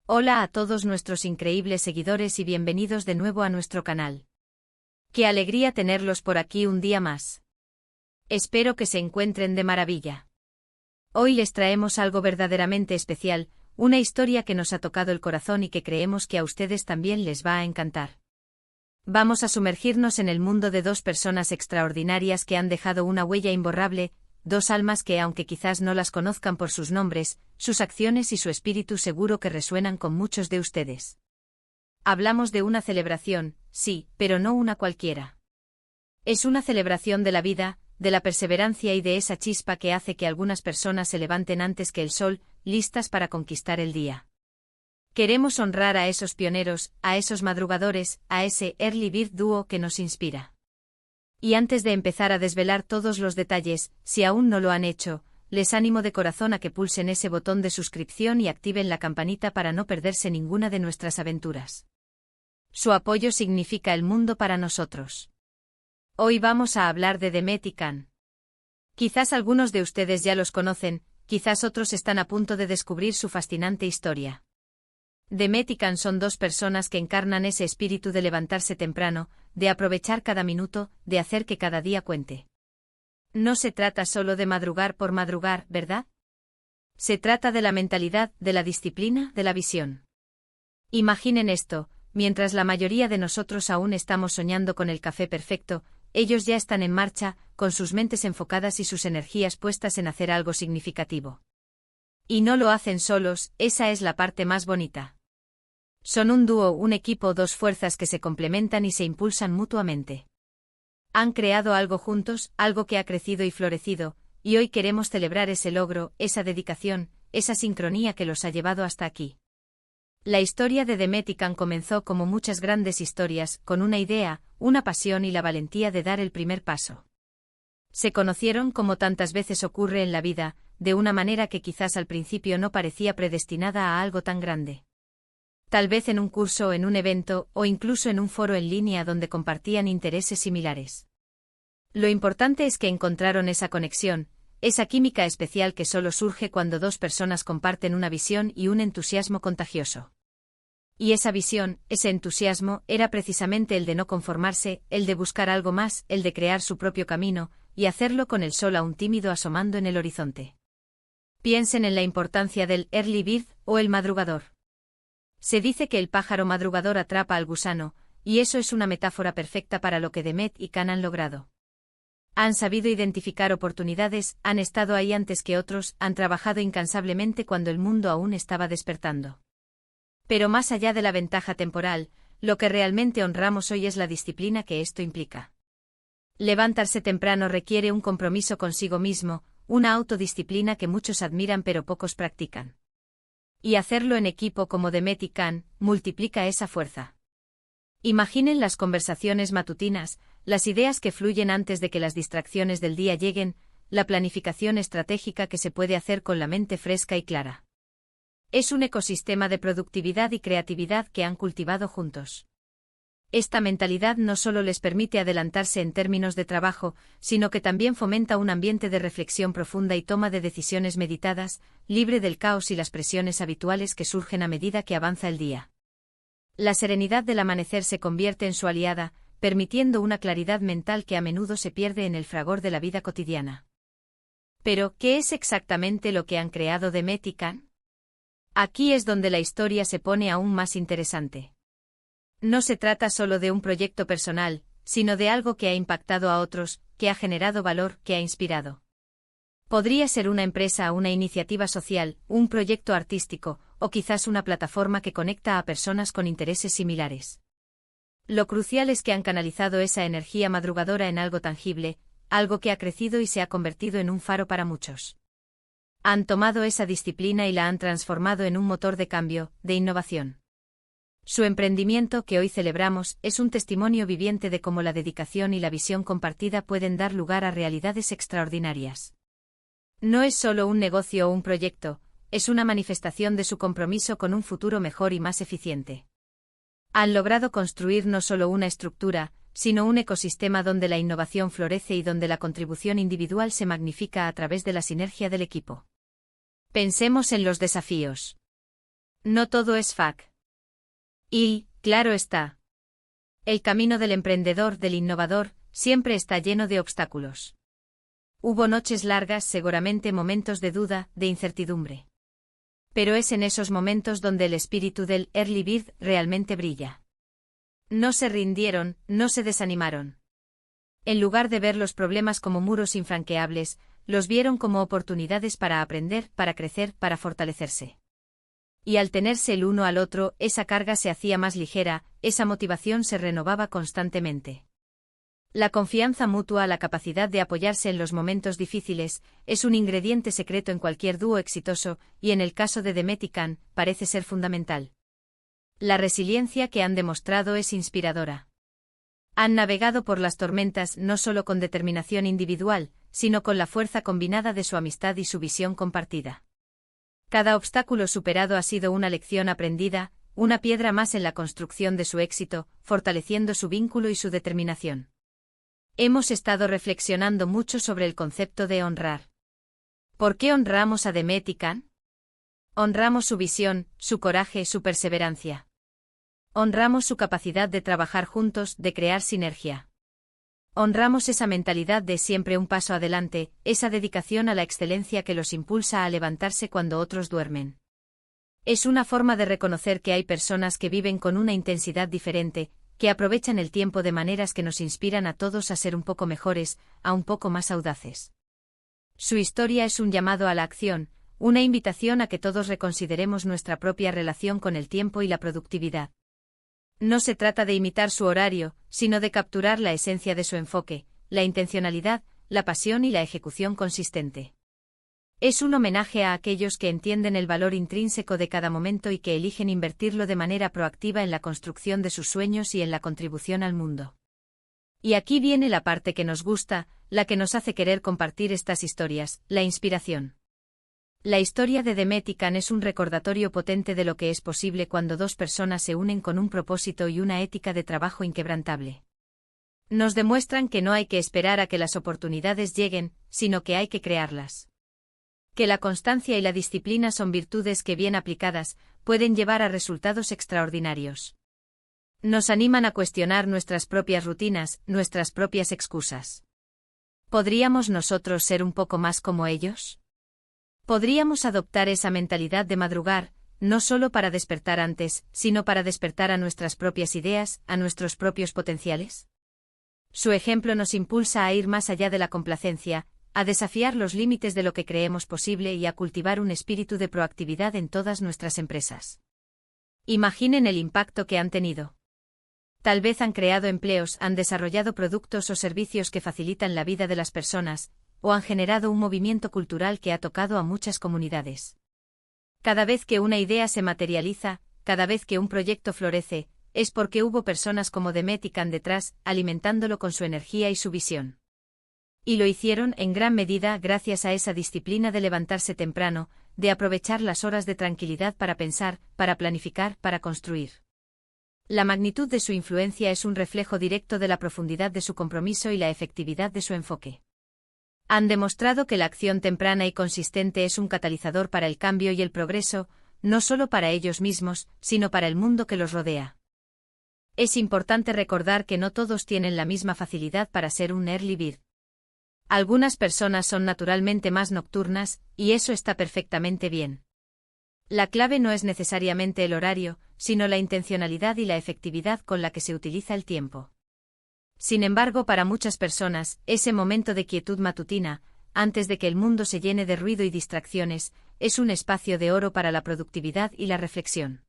Hola a todos nuestros increíbles seguidores y bienvenidos de nuevo a nuestro canal. Qué alegría tenerlos por aquí un día más. Espero que se encuentren de maravilla. Hoy les traemos algo verdaderamente especial, una historia que nos ha tocado el corazón y que creemos que a ustedes también les va a encantar. Vamos a sumergirnos en el mundo de dos personas extraordinarias que han dejado una huella imborrable, dos almas que, aunque quizás no las conozcan por sus nombres, sus acciones y su espíritu seguro que resuenan con muchos de ustedes. Hablamos de una celebración, sí, pero no una cualquiera. Es una celebración de la vida, de la perseverancia y de esa chispa que hace que algunas personas se levanten antes que el sol, listas para conquistar el día. Queremos honrar a esos pioneros, a esos madrugadores, a ese Early Bird dúo que nos inspira. Y antes de empezar a desvelar todos los detalles, si aún no lo han hecho, les animo de corazón a que pulsen ese botón de suscripción y activen la campanita para no perderse ninguna de nuestras aventuras. Su apoyo significa el mundo para nosotros. Hoy vamos a hablar de Demet y Can. Quizás algunos de ustedes ya los conocen, quizás otros están a punto de descubrir su fascinante historia. Demet y Can son dos personas que encarnan ese espíritu de levantarse temprano, de aprovechar cada minuto, de hacer que cada día cuente. No se trata solo de madrugar por madrugar, ¿verdad? Se trata de la mentalidad, de la disciplina, de la visión. Imaginen esto, mientras la mayoría de nosotros aún estamos soñando con el café perfecto, ellos ya están en marcha, con sus mentes enfocadas y sus energías puestas en hacer algo significativo. Y no lo hacen solos, esa es la parte más bonita. Son un dúo, un equipo, dos fuerzas que se complementan y se impulsan mutuamente. Han creado algo juntos, algo que ha crecido y florecido, y hoy queremos celebrar ese logro, esa dedicación, esa sincronía que los ha llevado hasta aquí. La historia de Demet y Can comenzó como muchas grandes historias, con una idea, una pasión y la valentía de dar el primer paso. Se conocieron como tantas veces ocurre en la vida, de una manera que quizás al principio no parecía predestinada a algo tan grande. Tal vez en un curso, en un evento, o incluso en un foro en línea donde compartían intereses similares. Lo importante es que encontraron esa conexión, esa química especial que solo surge cuando dos personas comparten una visión y un entusiasmo contagioso. Y esa visión, ese entusiasmo, era precisamente el de no conformarse, el de buscar algo más, el de crear su propio camino, y hacerlo con el sol aún tímido asomando en el horizonte. Piensen en la importancia del early bird, o el madrugador. Se dice que el pájaro madrugador atrapa al gusano, y eso es una metáfora perfecta para lo que Demet y Can han logrado. Han sabido identificar oportunidades, han estado ahí antes que otros, han trabajado incansablemente cuando el mundo aún estaba despertando. Pero más allá de la ventaja temporal, lo que realmente honramos hoy es la disciplina que esto implica. Levantarse temprano requiere un compromiso consigo mismo, una autodisciplina que muchos admiran pero pocos practican. Y hacerlo en equipo como Demet y Can, multiplica esa fuerza. Imaginen las conversaciones matutinas, las ideas que fluyen antes de que las distracciones del día lleguen, la planificación estratégica que se puede hacer con la mente fresca y clara. Es un ecosistema de productividad y creatividad que han cultivado juntos. Esta mentalidad no solo les permite adelantarse en términos de trabajo, sino que también fomenta un ambiente de reflexión profunda y toma de decisiones meditadas, libre del caos y las presiones habituales que surgen a medida que avanza el día. La serenidad del amanecer se convierte en su aliada, permitiendo una claridad mental que a menudo se pierde en el fragor de la vida cotidiana. Pero, ¿qué es exactamente lo que han creado Demet y Can? Aquí es donde la historia se pone aún más interesante. No se trata solo de un proyecto personal, sino de algo que ha impactado a otros, que ha generado valor, que ha inspirado. Podría ser una empresa, una iniciativa social, un proyecto artístico, o quizás una plataforma que conecta a personas con intereses similares. Lo crucial es que han canalizado esa energía madrugadora en algo tangible, algo que ha crecido y se ha convertido en un faro para muchos. Han tomado esa disciplina y la han transformado en un motor de cambio, de innovación. Su emprendimiento que hoy celebramos es un testimonio viviente de cómo la dedicación y la visión compartida pueden dar lugar a realidades extraordinarias. No es solo un negocio o un proyecto, es una manifestación de su compromiso con un futuro mejor y más eficiente. Han logrado construir no solo una estructura, sino un ecosistema donde la innovación florece y donde la contribución individual se magnifica a través de la sinergia del equipo. Pensemos en los desafíos. No todo es FAQ. Y, claro está. El camino del emprendedor, del innovador, siempre está lleno de obstáculos. Hubo noches largas, seguramente momentos de duda, de incertidumbre. Pero es en esos momentos donde el espíritu del Early Bird realmente brilla. No se rindieron, no se desanimaron. En lugar de ver los problemas como muros infranqueables, los vieron como oportunidades para aprender, para crecer, para fortalecerse. Y al tenerse el uno al otro, esa carga se hacía más ligera, esa motivación se renovaba constantemente. La confianza mutua, la capacidad de apoyarse en los momentos difíciles, es un ingrediente secreto en cualquier dúo exitoso, y en el caso de Demet y Can, parece ser fundamental. La resiliencia que han demostrado es inspiradora. Han navegado por las tormentas no solo con determinación individual, sino con la fuerza combinada de su amistad y su visión compartida. Cada obstáculo superado ha sido una lección aprendida, una piedra más en la construcción de su éxito, fortaleciendo su vínculo y su determinación. Hemos estado reflexionando mucho sobre el concepto de honrar. ¿Por qué honramos a Demet y Can? Honramos su visión, su coraje, su perseverancia. Honramos su capacidad de trabajar juntos, de crear sinergia. Honramos esa mentalidad de siempre un paso adelante, esa dedicación a la excelencia que los impulsa a levantarse cuando otros duermen. Es una forma de reconocer que hay personas que viven con una intensidad diferente, que aprovechan el tiempo de maneras que nos inspiran a todos a ser un poco mejores, a un poco más audaces. Su historia es un llamado a la acción, una invitación a que todos reconsideremos nuestra propia relación con el tiempo y la productividad. No se trata de imitar su horario, sino de capturar la esencia de su enfoque, la intencionalidad, la pasión y la ejecución consistente. Es un homenaje a aquellos que entienden el valor intrínseco de cada momento y que eligen invertirlo de manera proactiva en la construcción de sus sueños y en la contribución al mundo. Y aquí viene la parte que nos gusta, la que nos hace querer compartir estas historias, la inspiración. La historia de Demet y Can es un recordatorio potente de lo que es posible cuando dos personas se unen con un propósito y una ética de trabajo inquebrantable. Nos demuestran que no hay que esperar a que las oportunidades lleguen, sino que hay que crearlas. Que la constancia y la disciplina son virtudes que, bien aplicadas, pueden llevar a resultados extraordinarios. Nos animan a cuestionar nuestras propias rutinas, nuestras propias excusas. ¿Podríamos nosotros ser un poco más como ellos? ¿Podríamos adoptar esa mentalidad de madrugar, no solo para despertar antes, sino para despertar a nuestras propias ideas, a nuestros propios potenciales? Su ejemplo nos impulsa a ir más allá de la complacencia, a desafiar los límites de lo que creemos posible y a cultivar un espíritu de proactividad en todas nuestras empresas. Imaginen el impacto que han tenido. Tal vez han creado empleos, han desarrollado productos o servicios que facilitan la vida de las personas, o han generado un movimiento cultural que ha tocado a muchas comunidades. Cada vez que una idea se materializa, cada vez que un proyecto florece, es porque hubo personas como Demet y Can detrás, alimentándolo con su energía y su visión. Y lo hicieron, en gran medida, gracias a esa disciplina de levantarse temprano, de aprovechar las horas de tranquilidad para pensar, para planificar, para construir. La magnitud de su influencia es un reflejo directo de la profundidad de su compromiso y la efectividad de su enfoque. Han demostrado que la acción temprana y consistente es un catalizador para el cambio y el progreso, no solo para ellos mismos, sino para el mundo que los rodea. Es importante recordar que no todos tienen la misma facilidad para ser un early bird. Algunas personas son naturalmente más nocturnas, y eso está perfectamente bien. La clave no es necesariamente el horario, sino la intencionalidad y la efectividad con la que se utiliza el tiempo. Sin embargo, para muchas personas, ese momento de quietud matutina, antes de que el mundo se llene de ruido y distracciones, es un espacio de oro para la productividad y la reflexión.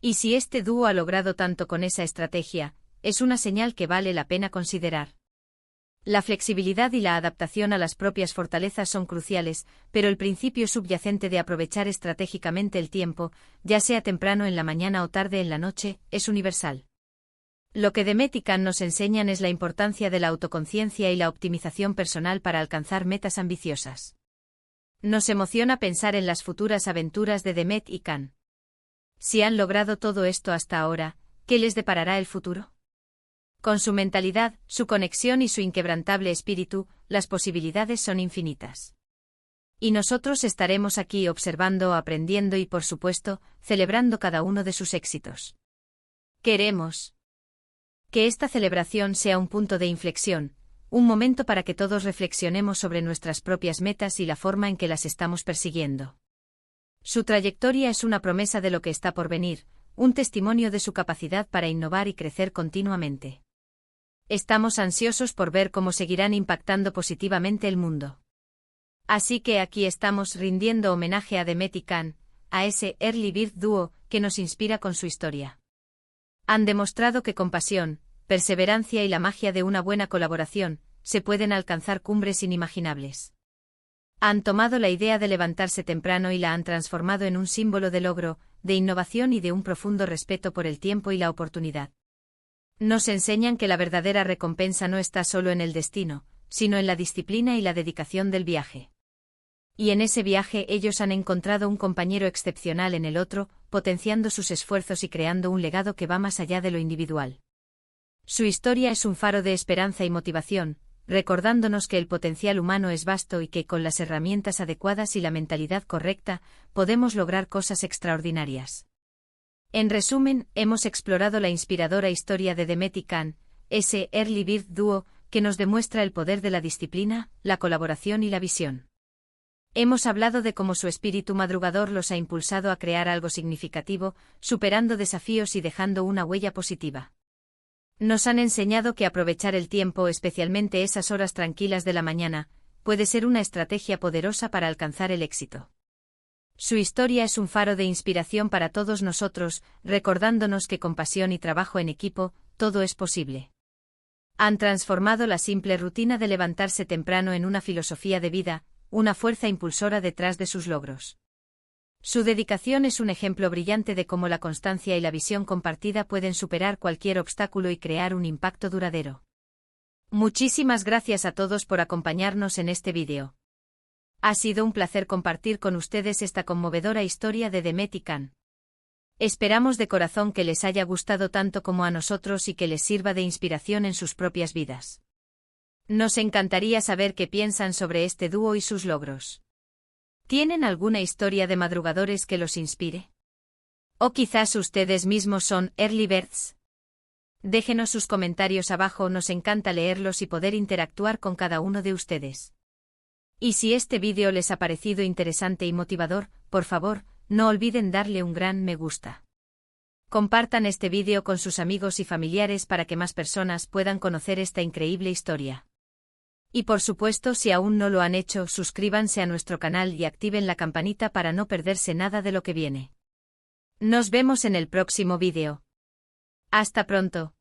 Y si este dúo ha logrado tanto con esa estrategia, es una señal que vale la pena considerar. La flexibilidad y la adaptación a las propias fortalezas son cruciales, pero el principio subyacente de aprovechar estratégicamente el tiempo, ya sea temprano en la mañana o tarde en la noche, es universal. Lo que Demet y Can nos enseñan es la importancia de la autoconciencia y la optimización personal para alcanzar metas ambiciosas. Nos emociona pensar en las futuras aventuras de Demet y Can. Si han logrado todo esto hasta ahora, ¿qué les deparará el futuro? Con su mentalidad, su conexión y su inquebrantable espíritu, las posibilidades son infinitas. Y nosotros estaremos aquí observando, aprendiendo y, por supuesto, celebrando cada uno de sus éxitos. Queremos que esta celebración sea un punto de inflexión, un momento para que todos reflexionemos sobre nuestras propias metas y la forma en que las estamos persiguiendo. Su trayectoria es una promesa de lo que está por venir, un testimonio de su capacidad para innovar y crecer continuamente. Estamos ansiosos por ver cómo seguirán impactando positivamente el mundo. Así que aquí estamos rindiendo homenaje a Demet y Can, a ese Early Bird dúo que nos inspira con su historia. Han demostrado que con pasión, perseverancia y la magia de una buena colaboración, se pueden alcanzar cumbres inimaginables. Han tomado la idea de levantarse temprano y la han transformado en un símbolo de logro, de innovación y de un profundo respeto por el tiempo y la oportunidad. Nos enseñan que la verdadera recompensa no está solo en el destino, sino en la disciplina y la dedicación del viaje. Y en ese viaje ellos han encontrado un compañero excepcional en el otro, potenciando sus esfuerzos y creando un legado que va más allá de lo individual. Su historia es un faro de esperanza y motivación, recordándonos que el potencial humano es vasto y que con las herramientas adecuadas y la mentalidad correcta, podemos lograr cosas extraordinarias. En resumen, hemos explorado la inspiradora historia de Demet y Can, ese Early Bird dúo que nos demuestra el poder de la disciplina, la colaboración y la visión. Hemos hablado de cómo su espíritu madrugador los ha impulsado a crear algo significativo, superando desafíos y dejando una huella positiva. Nos han enseñado que aprovechar el tiempo, especialmente esas horas tranquilas de la mañana, puede ser una estrategia poderosa para alcanzar el éxito. Su historia es un faro de inspiración para todos nosotros, recordándonos que con pasión y trabajo en equipo, todo es posible. Han transformado la simple rutina de levantarse temprano en una filosofía de vida, una fuerza impulsora detrás de sus logros. Su dedicación es un ejemplo brillante de cómo la constancia y la visión compartida pueden superar cualquier obstáculo y crear un impacto duradero. Muchísimas gracias a todos por acompañarnos en este vídeo. Ha sido un placer compartir con ustedes esta conmovedora historia de Demet y Can. Esperamos de corazón que les haya gustado tanto como a nosotros y que les sirva de inspiración en sus propias vidas. Nos encantaría saber qué piensan sobre este dúo y sus logros. ¿Tienen alguna historia de madrugadores que los inspire? ¿O quizás ustedes mismos son early birds? Déjenos sus comentarios abajo, nos encanta leerlos y poder interactuar con cada uno de ustedes. Y si este vídeo les ha parecido interesante y motivador, por favor, no olviden darle un gran me gusta. Compartan este vídeo con sus amigos y familiares para que más personas puedan conocer esta increíble historia. Y por supuesto, si aún no lo han hecho, suscríbanse a nuestro canal y activen la campanita para no perderse nada de lo que viene. Nos vemos en el próximo vídeo. Hasta pronto.